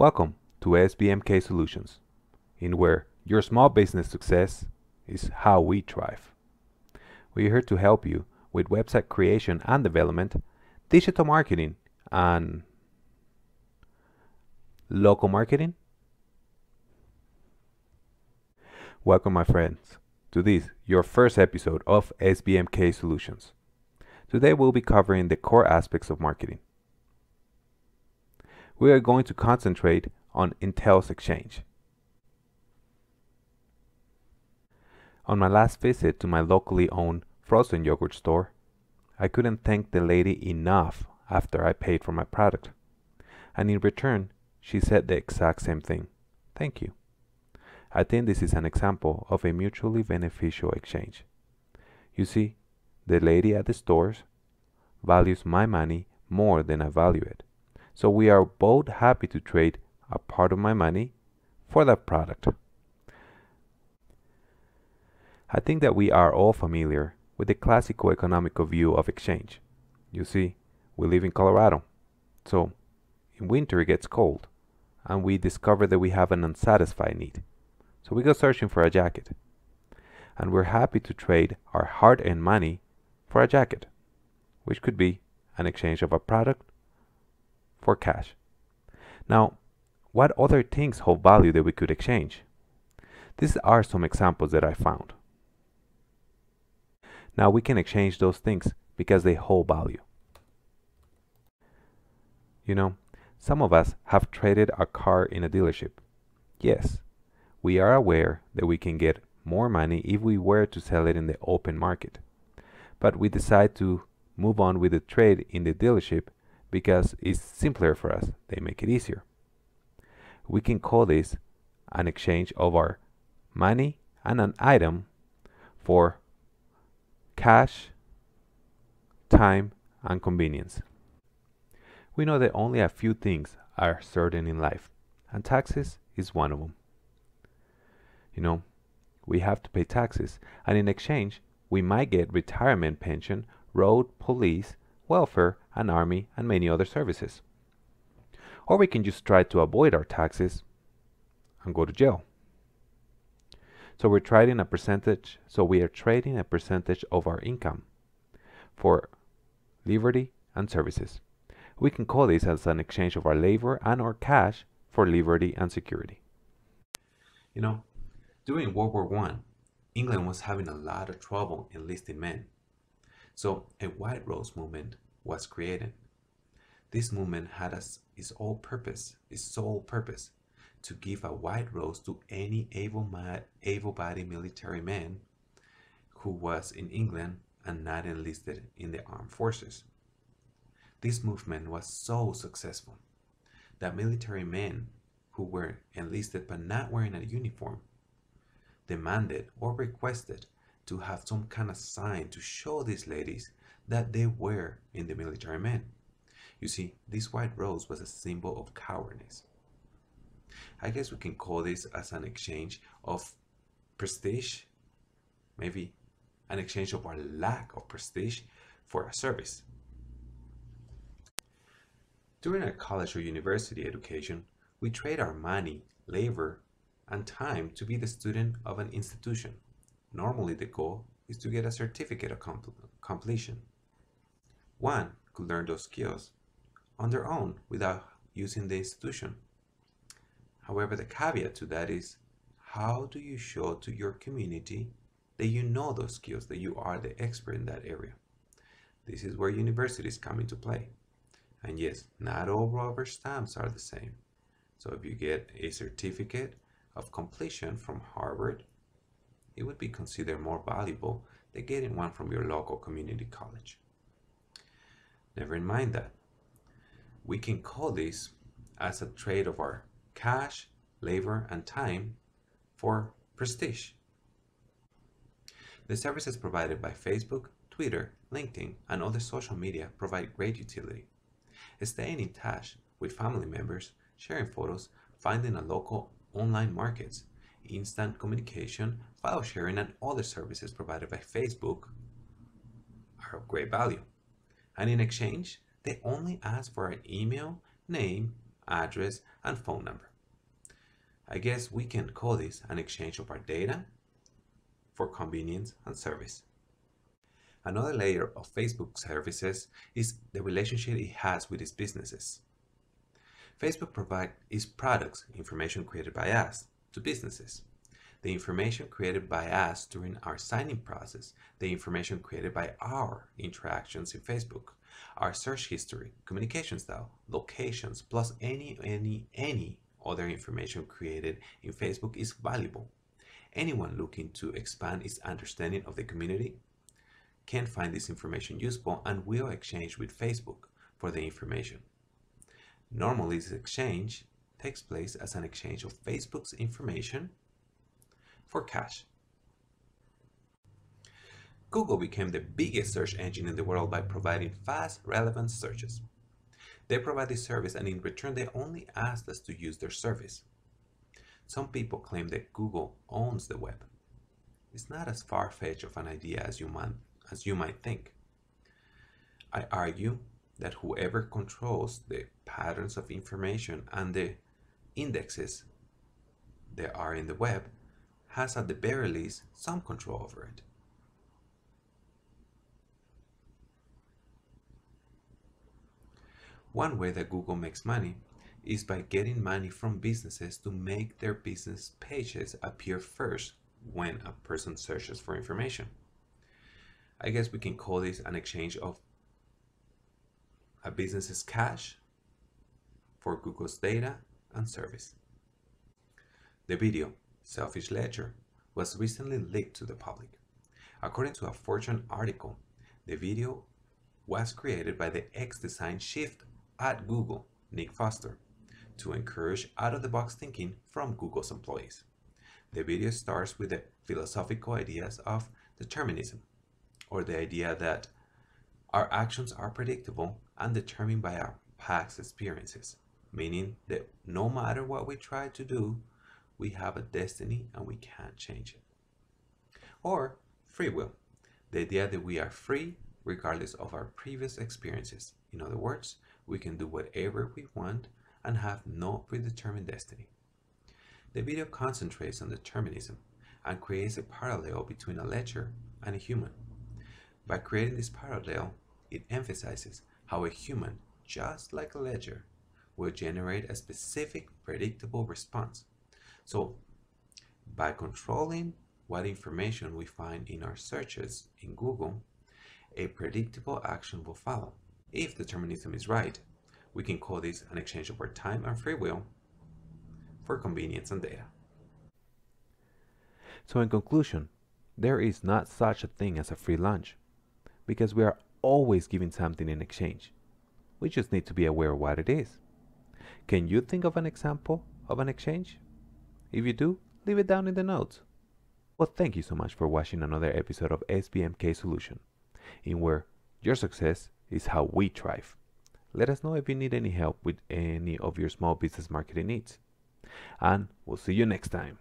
Welcome to SBMK Solutions, in where your small business success is how we thrive. We're here to help you with website creation and development, digital marketing, and local marketing. Welcome, my friends, to this, your first episode of SBMK Solutions. Today we'll be covering the core aspects of marketing. We are going to concentrate on Entails exchange. On my last visit to my locally owned frozen yogurt store, I couldn't thank the lady enough after I paid for my product. And in return, she said the exact same thing. Thank you. I think this is an example of a mutually beneficial exchange. You see, the lady at the stores values my money more than I value it. So we are both happy to trade a part of my money for that product. I think that we are all familiar with the classical economical view of exchange. You see, we live in Colorado, so in winter it gets cold, and we discover that we have an unsatisfied need. So we go searching for a jacket, and we're happy to trade our hard-earned money for a jacket, which could be an exchange of a product for cash. Now, what other things hold value that we could exchange? These are some examples that I found. Now we can exchange those things because they hold value. You know, some of us have traded a car in a dealership. Yes, we are aware that we can get more money if we were to sell it in the open market. But we decide to move on with the trade in the dealership because it's simpler for us. They make it easier. We can call this an exchange of our money and an item for cash, time, and convenience. We know that only a few things are certain in life, and taxes is one of them. You know, we have to pay taxes, and in exchange, we might get retirement pension, road, police, welfare, and army, and many other services. Or we can just try to avoid our taxes and go to jail. So we are trading a percentage of our income for liberty and services. We can call this as an exchange of our labor and our cash for liberty and security. You know, during World War I, England was having a lot of trouble enlisting men. So a White Rose movement was created. This movement had its sole purpose, to give a white rose to any able-bodied military man who was in England and not enlisted in the armed forces. This movement was so successful that military men who were enlisted but not wearing a uniform demanded or requested to have some kind of sign to show these ladies that they were in the military men. You see, this white rose was a symbol of cowardice. I guess we can call this as an exchange of prestige, maybe an exchange of our lack of prestige for a service. During our college or university education, we trade our money, labor, and time to be the student of an institution. Normally the goal is to get a certificate of completion. One could learn those skills on their own without using the institution. However, the caveat to that is, how do you show to your community that you know those skills, that you are the expert in that area? This is where universities come into play. And yes, not all rubber stamps are the same. So if you get a certificate of completion from Harvard, it would be considered more valuable than getting one from your local community college. Never mind that. We can call this as a trade of our cash, labor, and time for prestige. The services provided by Facebook, Twitter, LinkedIn, and other social media provide great utility. Staying in touch with family members, sharing photos, finding a local online markets, instant communication, file sharing, and other services provided by Facebook are of great value. And in exchange, they only ask for an email, name, address, and phone number. I guess we can call this an exchange of our data for convenience and service. Another layer of Facebook services is the relationship it has with its businesses. Facebook provides its products, information created by us, to businesses. The information created by us during our signing process, the information created by our interactions in Facebook, our search history, communication style, locations, plus any other information created in Facebook is valuable. Anyone looking to expand its understanding of the community can find this information useful and will exchange with Facebook for the information. Normally, this exchange takes place as an exchange of Facebook's information for cash. Google became the biggest search engine in the world by providing fast, relevant searches. They provide this service, and in return they only asked us to use their service. Some people claim that Google owns the web. It's not as far-fetched of an idea as you might think. I argue that whoever controls the patterns of information and the indexes there are in the web has at the very least some control over it. One way that Google makes money is by getting money from businesses to make their business pages appear first when a person searches for information. I guess we can call this an exchange of a business's cash for Google's data and service. The video, Selfish Ledger, was recently leaked to the public. According to a Fortune article, the video was created by the ex-design chief at Google, Nick Foster, to encourage out-of-the-box thinking from Google's employees. The video starts with the philosophical ideas of determinism, or the idea that our actions are predictable and determined by our past experiences, meaning that no matter what we try to do, we have a destiny and we can't change it. Or free will, the idea that we are free regardless of our previous experiences. In other words, we can do whatever we want and have no predetermined destiny. The video concentrates on determinism and creates a parallel between a ledger and a human. By creating this parallel, it emphasizes how a human, just like a ledger, will generate a specific predictable response. So, by controlling what information we find in our searches in Google, a predictable action will follow. If determinism is right, we can call this an exchange of our time and free will for convenience and data. So in conclusion, there is not such a thing as a free lunch, because we are always giving something in exchange. We just need to be aware of what it is. Can you think of an example of an exchange? If you do, leave it down in the notes. Well, thank you so much for watching another episode of SBMK Solution, in where your success is how we thrive. Let us know if you need any help with any of your small business marketing needs. And we'll see you next time.